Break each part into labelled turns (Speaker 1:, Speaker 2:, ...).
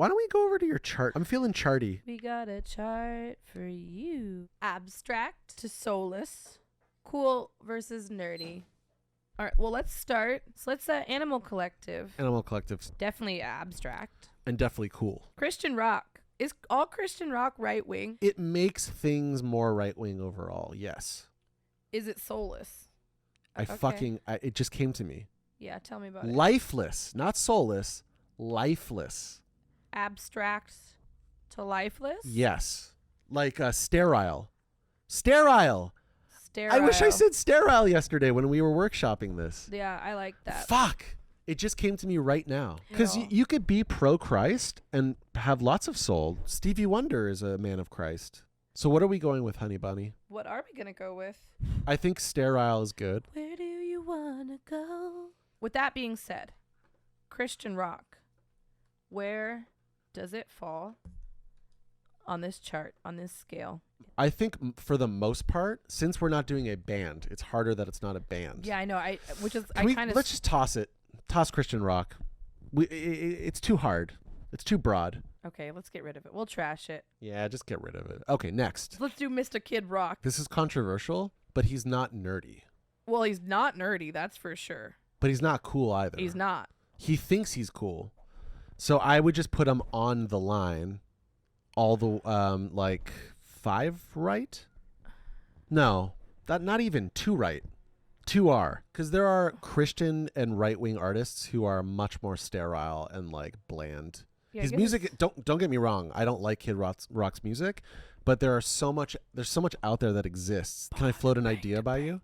Speaker 1: Why don't we go over to your chart? I'm feeling charty.
Speaker 2: We got a chart for you. Abstract to soulless. Cool versus nerdy. All right, well, let's start. So let's Animal Collective.
Speaker 1: Animal Collective's
Speaker 2: Definitely abstract.
Speaker 1: and definitely cool.
Speaker 2: Christian rock. Is all Christian rock right wing?
Speaker 1: It makes things more right wing overall. Yes.
Speaker 2: Is it soulless?
Speaker 1: It just came to me.
Speaker 2: Yeah, tell me about it.
Speaker 1: Lifeless, not soulless. Lifeless.
Speaker 2: Abstract to lifeless?
Speaker 1: Yes. Like sterile. Sterile.
Speaker 2: Sterile.
Speaker 1: I wish I said sterile yesterday when we were workshopping this.
Speaker 2: Yeah, I like that.
Speaker 1: Fuck. It just came to me right now. Because
Speaker 2: No.
Speaker 1: you could be pro-Christ and have lots of soul. Stevie Wonder is a man of Christ. So what are we going with, Honey Bunny?
Speaker 2: What are we going to go with?
Speaker 1: I think sterile is good.
Speaker 2: Where do you want to go? With that being said, Christian rock, where does it fall on this chart, on this scale?
Speaker 1: I think for the most part, since we're not doing a band, it's harder that it's not a band.
Speaker 2: Yeah, I know.
Speaker 1: Let's just toss it. Toss Christian rock. It's too hard. It's too broad.
Speaker 2: Okay, let's get rid of it. We'll trash it.
Speaker 1: Yeah, just get rid of it. Okay, next.
Speaker 2: Let's do Mr. Kid Rock.
Speaker 1: This is controversial, but he's not nerdy.
Speaker 2: Well, he's not nerdy, that's for sure.
Speaker 1: But he's not cool either.
Speaker 2: He's not.
Speaker 1: He thinks he's cool. So I would just put him on the line. All the, 5 right? No, not even 2 right. 2 are. Because there are Christian and right-wing artists who are much more sterile and, bland.
Speaker 2: Yeah,
Speaker 1: His music, don't get me wrong. I don't like Kid Rock's music. But there's so much out there that exists. Can I float an idea by you?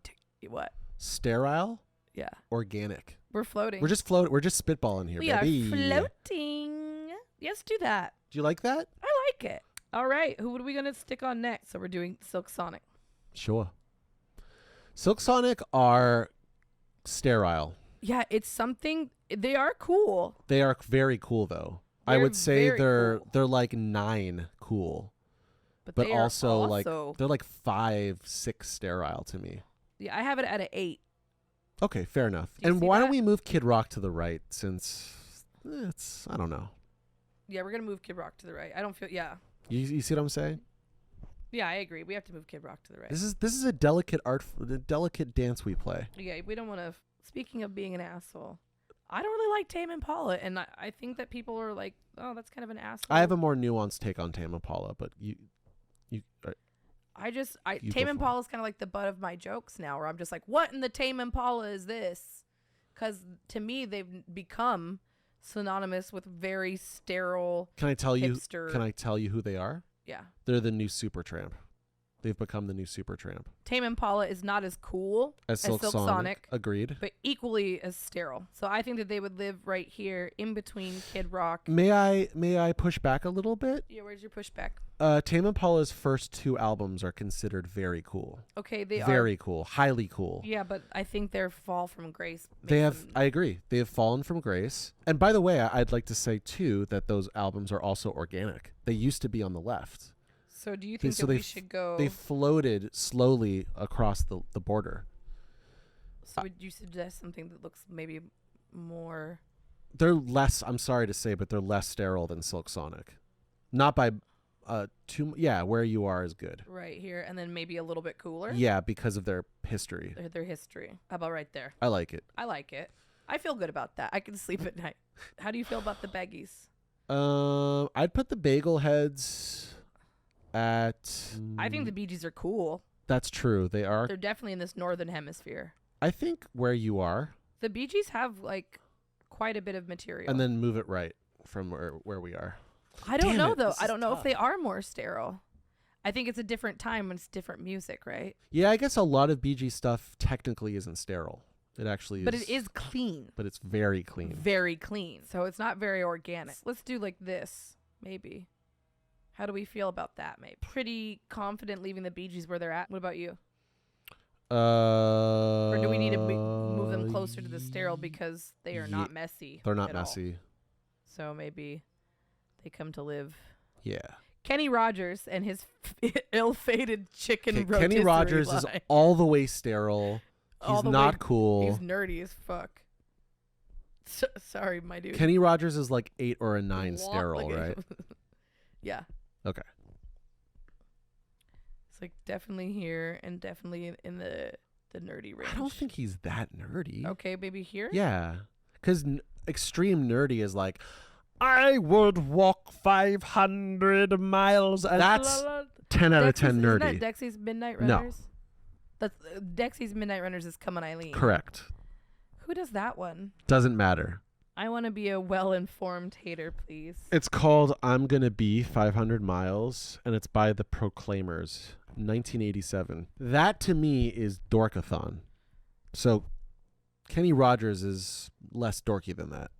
Speaker 2: What?
Speaker 1: Sterile,
Speaker 2: Yeah.
Speaker 1: organic.
Speaker 2: We're floating.
Speaker 1: We're just spitballing here,
Speaker 2: we
Speaker 1: baby.
Speaker 2: are floating. Yes, do that.
Speaker 1: Do you like that?
Speaker 2: I like it. All right. Who are we going to stick on next? So we're doing Silk Sonic.
Speaker 1: Sure. Silk Sonic are sterile.
Speaker 2: Yeah, it's something. They are cool.
Speaker 1: They are very cool, though. I
Speaker 2: They're
Speaker 1: would say
Speaker 2: very cool.
Speaker 1: they're like 9 cool, but
Speaker 2: they are
Speaker 1: also they're like 5, 6 sterile to me.
Speaker 2: Yeah, I have it at an 8.
Speaker 1: Okay, fair enough.
Speaker 2: Do you
Speaker 1: And
Speaker 2: see
Speaker 1: why
Speaker 2: that?
Speaker 1: don't we move Kid Rock to the right since I don't know.
Speaker 2: Yeah, we're gonna move Kid Rock to the right. I don't feel. Yeah.
Speaker 1: You see what I'm saying?
Speaker 2: Yeah, I agree. We have to move Kid Rock to the right.
Speaker 1: This is a delicate delicate dance we play.
Speaker 2: Yeah, we don't want to. Speaking of being an asshole, I don't really like Tame Impala, and I think that people are like, oh, that's kind of an asshole.
Speaker 1: I have a more nuanced take on Tame Impala, but you you go
Speaker 2: Tame
Speaker 1: for it.
Speaker 2: Impala is kind of like the butt of my jokes now, where I'm just like, what in the Tame Impala is this? Because to me, they've become synonymous with very sterile.
Speaker 1: Can I tell
Speaker 2: hipster.
Speaker 1: Can I tell you who they are?
Speaker 2: Yeah.
Speaker 1: They're the new Supertramp. They've become the new Supertramp.
Speaker 2: Tame Impala is not as cool
Speaker 1: As Silk Sonic. Agreed.
Speaker 2: but equally as sterile. So I think that they would live right here in between Kid Rock.
Speaker 1: May I push back a little bit?
Speaker 2: Yeah, where's your pushback?
Speaker 1: Tame Impala's first 2 albums are considered very cool.
Speaker 2: Okay, they are
Speaker 1: Very cool. Highly cool.
Speaker 2: Yeah, but I think their fall from grace.
Speaker 1: They
Speaker 2: makes
Speaker 1: have,
Speaker 2: them-
Speaker 1: I agree. They have fallen from grace. And by the way, I'd like to say too that those albums are also organic. They used to be on the left.
Speaker 2: So do you think
Speaker 1: So
Speaker 2: that
Speaker 1: they
Speaker 2: we should go?
Speaker 1: They floated slowly across the border.
Speaker 2: So would you suggest something that looks maybe more?
Speaker 1: They're less, I'm sorry to say, but they're less sterile than Silk Sonic. Not by where you are is good.
Speaker 2: Right here, and then maybe a little bit cooler.
Speaker 1: Yeah, because of their history.
Speaker 2: Their history. How about right there?
Speaker 1: I like it.
Speaker 2: I like it. I feel good about that. I can sleep at night. How do you feel about the baggies?
Speaker 1: I'd put the Bagel Heads at.
Speaker 2: I think the Bee Gees are cool.
Speaker 1: That's true. They are.
Speaker 2: They're definitely in this northern hemisphere.
Speaker 1: I think where you are.
Speaker 2: The Bee Gees have quite a bit of material.
Speaker 1: And then move it right from where we are.
Speaker 2: I don't
Speaker 1: Damn
Speaker 2: know
Speaker 1: it,
Speaker 2: though.
Speaker 1: this
Speaker 2: I
Speaker 1: is
Speaker 2: don't know
Speaker 1: tough.
Speaker 2: if they are more sterile. I think it's a different time when it's different music, right?
Speaker 1: Yeah, I guess a lot of BG stuff technically isn't sterile. It actually is.
Speaker 2: But it is clean.
Speaker 1: But it's very clean.
Speaker 2: Very clean. So it's not very organic. Let's do like this, maybe. How do we feel about that, maybe? Pretty confident leaving the Bee Gees where they're at. What about you? Or do we need to move them closer to the sterile because they are not messy?
Speaker 1: They're not
Speaker 2: at all?
Speaker 1: messy.
Speaker 2: So maybe they come to live.
Speaker 1: Yeah.
Speaker 2: Kenny Rogers and his ill-fated chicken
Speaker 1: Okay,
Speaker 2: rotisserie
Speaker 1: Kenny Rogers
Speaker 2: line.
Speaker 1: is all the way sterile.
Speaker 2: All
Speaker 1: He's
Speaker 2: the
Speaker 1: not
Speaker 2: way-
Speaker 1: cool.
Speaker 2: He's nerdy as fuck. Sorry, my dude.
Speaker 1: Kenny Rogers is like 8 or a 9
Speaker 2: Walk
Speaker 1: sterile,
Speaker 2: like a-
Speaker 1: right?
Speaker 2: Yeah.
Speaker 1: Okay.
Speaker 2: It's like definitely here and definitely in the nerdy range.
Speaker 1: I don't think he's that nerdy.
Speaker 2: Okay, maybe here?
Speaker 1: Yeah. Because extreme nerdy is like, I would walk 500 miles. That's 10 out of 10 nerdy.
Speaker 2: Isn't that Dexy's Midnight
Speaker 1: No.
Speaker 2: Runners? That's Dexy's Midnight Runners is Come On Eileen.
Speaker 1: Correct.
Speaker 2: Who does that one?
Speaker 1: Doesn't matter.
Speaker 2: I want to be a well-informed hater, please.
Speaker 1: It's called I'm Gonna Be 500 Miles, and it's by the Proclaimers, 1987. That to me is dorkathon. So Kenny Rogers is less dorky than that.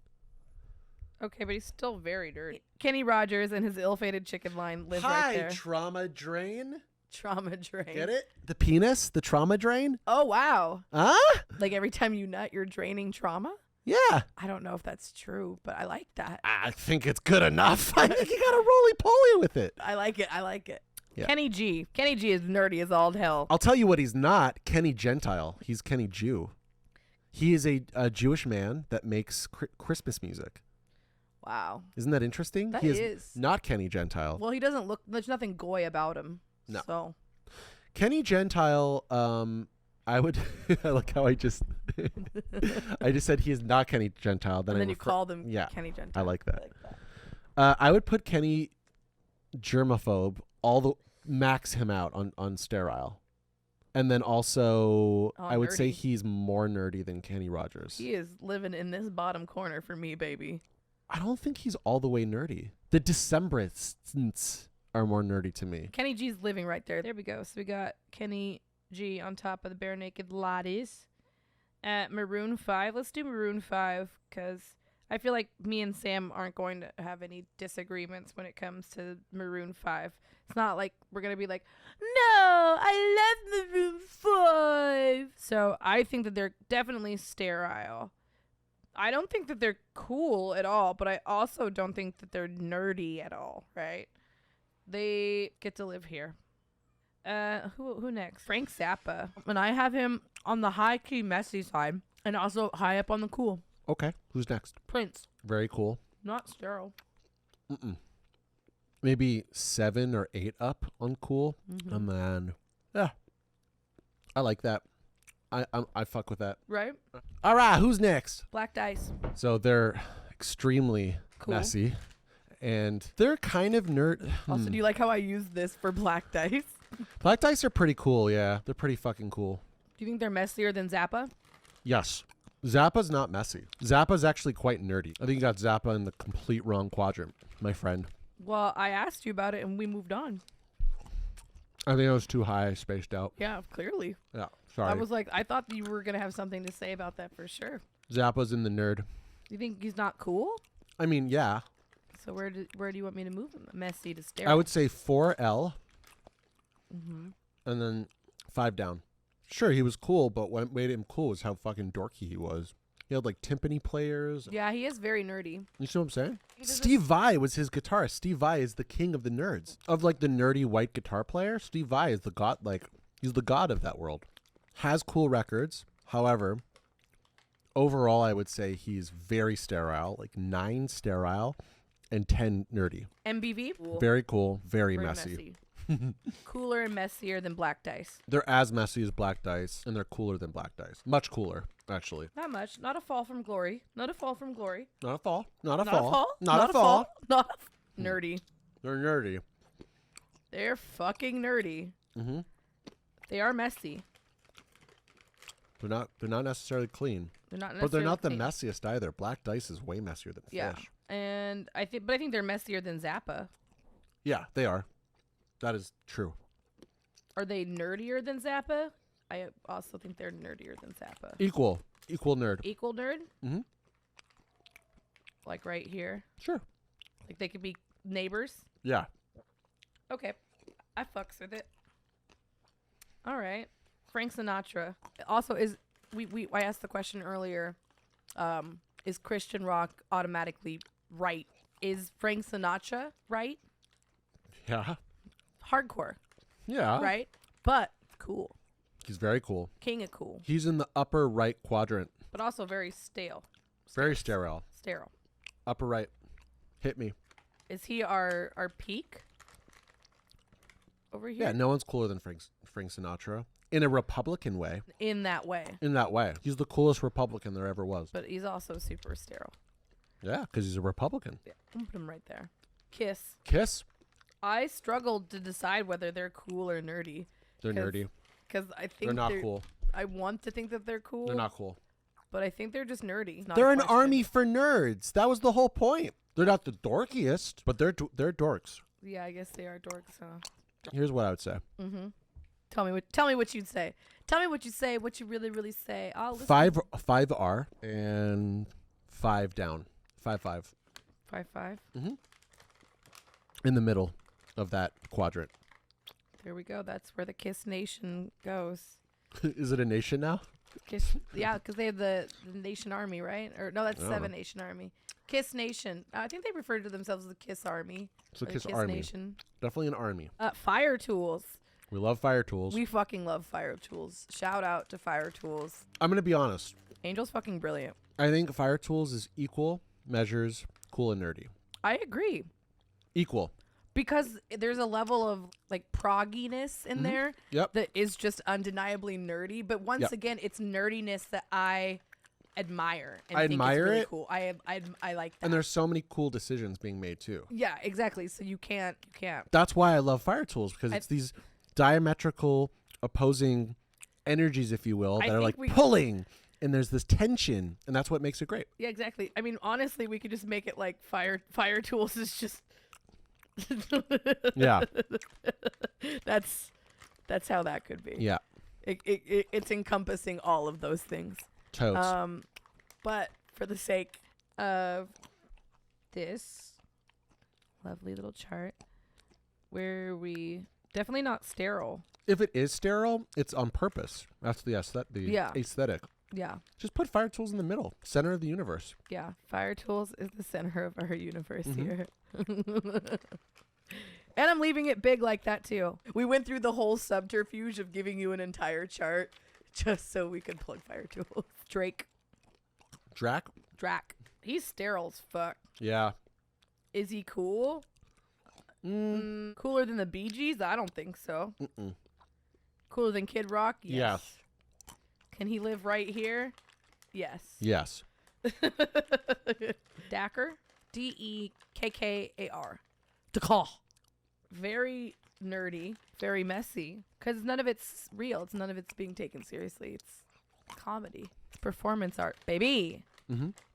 Speaker 2: Okay, but he's still very dirty. Kenny Rogers and his ill-fated chicken line live right there.
Speaker 1: trauma drain.
Speaker 2: Trauma drain.
Speaker 1: Get it? The penis, the trauma drain?
Speaker 2: Oh, wow.
Speaker 1: Huh?
Speaker 2: Like every time you nut, you're draining trauma?
Speaker 1: Yeah.
Speaker 2: I don't know if that's true, but I like that.
Speaker 1: I think it's good enough. I think you got a roly-poly with it.
Speaker 2: I like it. I like it.
Speaker 1: Yeah.
Speaker 2: Kenny G. Kenny G is nerdy as all hell.
Speaker 1: I'll tell you what he's not. Kenny Gentile. He's Kenny Jew. He is a Jewish man that makes Christmas music.
Speaker 2: Wow.
Speaker 1: Isn't that interesting?
Speaker 2: That
Speaker 1: He
Speaker 2: is.
Speaker 1: not Kenny Gentile.
Speaker 2: Well, he doesn't look, there's nothing goy about him.
Speaker 1: No.
Speaker 2: So.
Speaker 1: Kenny Gentile, I would, I like how I just said he is not Kenny Gentile.
Speaker 2: And then you called him Kenny Gentile.
Speaker 1: I like that. I would put Kenny germaphobe, max him out on sterile. And then also, I would say
Speaker 2: nerdy.
Speaker 1: he's more nerdy than Kenny Rogers.
Speaker 2: He is living in this bottom corner for me, baby.
Speaker 1: I don't think he's all the way nerdy. The Decembrists are more nerdy to me.
Speaker 2: Kenny G's living right there. There we go. So we got Kenny G on top of the Bare Naked Ladies at Maroon 5. Let's do Maroon 5 because I feel like me and Sam aren't going to have any disagreements when it comes to Maroon 5. It's not like we're going to be like, no, I love Maroon 5. So I think that they're definitely sterile. I don't think that they're cool at all, but I also don't think that they're nerdy at all, right? They get to live here. Who next? Frank Zappa. And I have him on the high-key messy side and also high up on the cool.
Speaker 1: Okay, who's next?
Speaker 2: Prince.
Speaker 1: Very cool.
Speaker 2: Not sterile.
Speaker 1: Maybe 7 or 8 up on cool.
Speaker 2: Mm-hmm.
Speaker 1: And then, yeah, I like that. I fuck with that.
Speaker 2: Right?
Speaker 1: All right, who's next?
Speaker 2: Black Dice.
Speaker 1: So they're extremely
Speaker 2: Cool.
Speaker 1: messy, and they're kind of nerd.
Speaker 2: Also, do you like how I use this for Black Dice?
Speaker 1: Black Dice are pretty cool. Yeah, they're pretty fucking cool.
Speaker 2: Do you think they're messier than Zappa?
Speaker 1: Yes. Zappa's not messy. Zappa's actually quite nerdy. I think you got Zappa in the complete wrong quadrant, my friend.
Speaker 2: Well, I asked you about it and we moved on.
Speaker 1: I think I was too high, spaced out.
Speaker 2: Yeah, clearly.
Speaker 1: Yeah, sorry.
Speaker 2: I was like, I thought you were going to have something to say about that for sure.
Speaker 1: Zappa's in the nerd.
Speaker 2: You think he's not cool?
Speaker 1: I mean, yeah.
Speaker 2: So where do you want me to move him? Messy to sterile?
Speaker 1: I would say 4L
Speaker 2: Mm-hmm.
Speaker 1: and then 5 down. Sure, he was cool, but what made him cool was how fucking dorky he was. He had like timpani players.
Speaker 2: Yeah, he is very nerdy.
Speaker 1: You see what I'm saying?
Speaker 2: He does
Speaker 1: Steve Vai was his guitarist. Steve Vai is the king of the nerds. Of like the nerdy white guitar player, Steve Vai is the god, he's the god of that world. Has cool records. However, overall I would say he's very sterile, like 9 sterile and 10 nerdy.
Speaker 2: MBV? Cool.
Speaker 1: Very cool, very messy.
Speaker 2: Cooler and messier than Black Dice.
Speaker 1: They're as messy as Black Dice, and they're cooler than Black Dice. Much cooler, actually.
Speaker 2: Not much. Not a fall from glory. Not a fall from glory.
Speaker 1: Not a fall. Not a
Speaker 2: Not a
Speaker 1: fall.
Speaker 2: fall.
Speaker 1: Not a fall.
Speaker 2: Not a nerdy.
Speaker 1: They're nerdy.
Speaker 2: They're fucking nerdy.
Speaker 1: Mm-hmm.
Speaker 2: They are messy.
Speaker 1: They're not necessarily clean.
Speaker 2: They're not necessarily
Speaker 1: But they're not the
Speaker 2: clean.
Speaker 1: messiest either. Black Dice is way messier than
Speaker 2: Yeah.
Speaker 1: Fish.
Speaker 2: And I think they're messier than Zappa.
Speaker 1: Yeah, they are. That is true.
Speaker 2: Are they nerdier than Zappa? I also think they're nerdier than Zappa.
Speaker 1: Equal nerd.
Speaker 2: Equal nerd?
Speaker 1: Mm-hmm.
Speaker 2: Like right here.
Speaker 1: Sure.
Speaker 2: Like they could be neighbors.
Speaker 1: Yeah.
Speaker 2: Okay. I fucks with it. All right. Frank Sinatra. Also, I asked the question earlier, is Christian rock automatically right? Is Frank Sinatra right?
Speaker 1: Yeah.
Speaker 2: Hardcore,
Speaker 1: Yeah.
Speaker 2: right? But cool.
Speaker 1: He's very cool.
Speaker 2: King of cool.
Speaker 1: He's in the upper right quadrant.
Speaker 2: But also very stale.
Speaker 1: Very sterile.
Speaker 2: Sterile.
Speaker 1: Upper right. Hit me.
Speaker 2: Is he our peak? Over here?
Speaker 1: Yeah, no one's cooler than Frank Sinatra. In a Republican way.
Speaker 2: In that way.
Speaker 1: In that way. He's the coolest Republican there ever was.
Speaker 2: But he's also super sterile.
Speaker 1: Yeah, because he's a Republican.
Speaker 2: Yeah, I'm gonna put him right there. Kiss.
Speaker 1: Kiss?
Speaker 2: I struggled to decide whether they're cool or nerdy.
Speaker 1: They're nerdy.
Speaker 2: Because I think
Speaker 1: They're not cool.
Speaker 2: I want to think that they're cool.
Speaker 1: They're not cool.
Speaker 2: But I think they're just nerdy.
Speaker 1: They're an army for nerds. That was the whole point. They're not the dorkiest, but they're dorks.
Speaker 2: Yeah, I guess they are dorks, huh?
Speaker 1: Here's what I would say.
Speaker 2: Mm-hmm. Tell me what you'd say. Tell me what you say. What you really, really say. I'll listen.
Speaker 1: 5R and 5 down. 5.
Speaker 2: 5.
Speaker 1: Mm-hmm. In the middle of that quadrant.
Speaker 2: There we go. That's where the Kiss Nation goes.
Speaker 1: Is it a nation now?
Speaker 2: Kiss, yeah, because they have the Nation Army, right? Or no, that's 7
Speaker 1: know.
Speaker 2: Nation Army. Kiss Nation. I think they refer to themselves as the Kiss Army.
Speaker 1: It's a
Speaker 2: or
Speaker 1: Kiss
Speaker 2: the
Speaker 1: Army.
Speaker 2: Nation.
Speaker 1: Definitely an army.
Speaker 2: Fire Tools.
Speaker 1: We love fire tools.
Speaker 2: We fucking love Fire Tools. Shout out to Fire Tools.
Speaker 1: I'm going to be honest.
Speaker 2: Angel's fucking brilliant.
Speaker 1: I think fire tools is equal measures cool and nerdy.
Speaker 2: I agree.
Speaker 1: Equal.
Speaker 2: Because there's a level of like progginess in there
Speaker 1: Yep.
Speaker 2: that is just undeniably nerdy. But once again, it's nerdiness that I admire. And
Speaker 1: I
Speaker 2: think
Speaker 1: admire
Speaker 2: it's really
Speaker 1: it.
Speaker 2: cool. I like that.
Speaker 1: And there's so many cool decisions being made too.
Speaker 2: Yeah, exactly. So you can't.
Speaker 1: That's why I love fire tools, because it's these diametrical opposing energies, if you will, that are like pulling, and there's this tension, and that's what makes it great.
Speaker 2: Yeah, exactly. I mean, honestly, we could just make it like Fire Tools is just.
Speaker 1: Yeah.
Speaker 2: That's how that could be.
Speaker 1: Yeah.
Speaker 2: It's encompassing all of those things.
Speaker 1: Totes.
Speaker 2: But for the sake of this lovely little chart, where we definitely not sterile.
Speaker 1: If it is sterile, it's on purpose. That's the aesthetic.
Speaker 2: Yeah.
Speaker 1: Just put fire tools in the middle, center of the universe.
Speaker 2: Yeah. Fire Tools is the center of our universe here. And I'm leaving it big like that too. We went through the whole subterfuge of giving you an entire chart just so we could plug Fire Tools. Drac. He's sterile as fuck.
Speaker 1: Yeah.
Speaker 2: Is he cool? Cooler than the Bee Gees? I don't think so. Cooler than Kid Rock? Yes. Can he live right here? Yes.
Speaker 1: Yes.
Speaker 2: Dacker? Dekkar. Dakkar. Very nerdy. Very messy. Because none of it's real. None of it's being taken seriously. It's comedy. It's performance art, baby.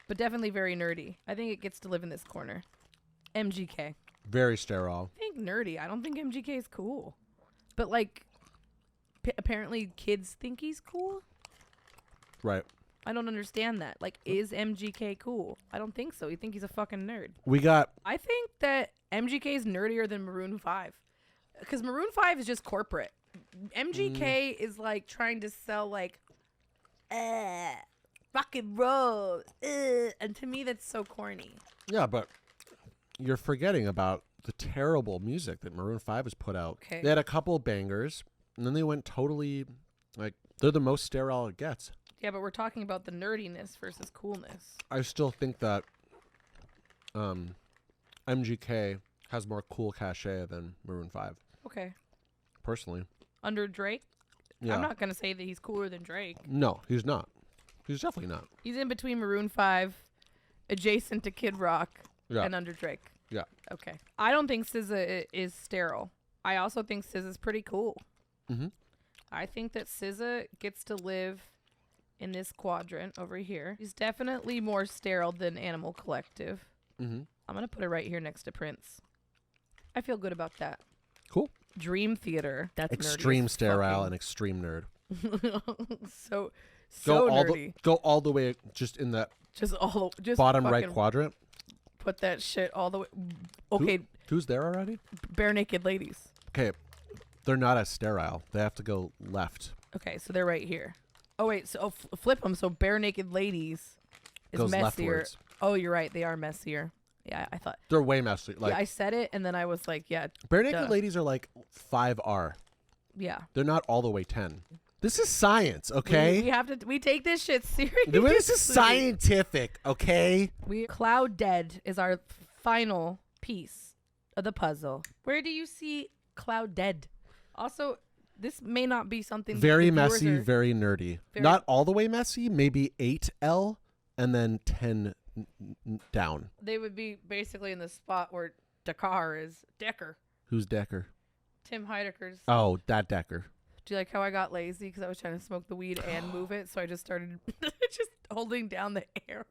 Speaker 2: But definitely very nerdy. I think it gets to live in this corner. MGK.
Speaker 1: Very sterile.
Speaker 2: I think nerdy. I don't think MGK is cool. But like, apparently kids think he's cool.
Speaker 1: Right.
Speaker 2: I don't understand that. Like, is MGK cool? I don't think so. You think he's a fucking nerd.
Speaker 1: I
Speaker 2: think that MGK is nerdier than Maroon 5. Because Maroon 5 is just corporate. MGK is like trying to sell like, rock and roll. And to me, that's so corny.
Speaker 1: Yeah, but you're forgetting about the terrible music that Maroon 5 has put out.
Speaker 2: Okay.
Speaker 1: They had a couple bangers, and then they went totally, like, they're the most sterile it gets.
Speaker 2: Yeah, but we're talking about the nerdiness versus coolness.
Speaker 1: I still think that MGK has more cool cachet than Maroon 5.
Speaker 2: Okay.
Speaker 1: Personally.
Speaker 2: Under Drake?
Speaker 1: Yeah.
Speaker 2: I'm not going to say that he's cooler than Drake.
Speaker 1: No, he's not. He's definitely not.
Speaker 2: He's in between Maroon 5, adjacent to Kid Rock, and under Drake.
Speaker 1: Yeah.
Speaker 2: Okay. I don't think SZA is sterile. I also think SZA's pretty cool. I think that SZA gets to live in this quadrant over here. He's definitely more sterile than Animal Collective. I'm going to put it right here next to Prince. I feel good about that.
Speaker 1: Cool.
Speaker 2: Dream Theater. That's
Speaker 1: extreme sterile and extreme nerd.
Speaker 2: so
Speaker 1: nerdy. Go all the way just in that
Speaker 2: just
Speaker 1: bottom right quadrant.
Speaker 2: Put that shit all the way. Okay.
Speaker 1: Who's there already?
Speaker 2: Bare Naked Ladies.
Speaker 1: Okay. They're not as sterile. They have to go left.
Speaker 2: Okay, so they're right here. Oh, wait. So flip them. So Bare Naked Ladies is
Speaker 1: goes
Speaker 2: messier.
Speaker 1: Leftwards.
Speaker 2: Oh, you're right. They are messier. Yeah, I thought.
Speaker 1: They're way messier. Like,
Speaker 2: yeah, I said it, and then I was like, yeah.
Speaker 1: Bare Naked Ladies are like 5R.
Speaker 2: Yeah.
Speaker 1: They're not all the way 10. This is science, okay?
Speaker 2: We have to. We take this shit seriously.
Speaker 1: This is scientific, okay?
Speaker 2: Cloud Dead is our final piece of the puzzle. Where do you see Cloud Dead? Also, this may not be something
Speaker 1: Very
Speaker 2: the viewers
Speaker 1: messy,
Speaker 2: are-
Speaker 1: very nerdy. Not all the way messy, maybe 8L and then 10 down.
Speaker 2: They would be basically in the spot where Dakar is. Decker.
Speaker 1: Who's Decker?
Speaker 2: Tim Heidecker's.
Speaker 1: Oh, that Decker.
Speaker 2: Do you like how I got lazy because I was trying to smoke the weed and move it? So I just started just holding down the arrow.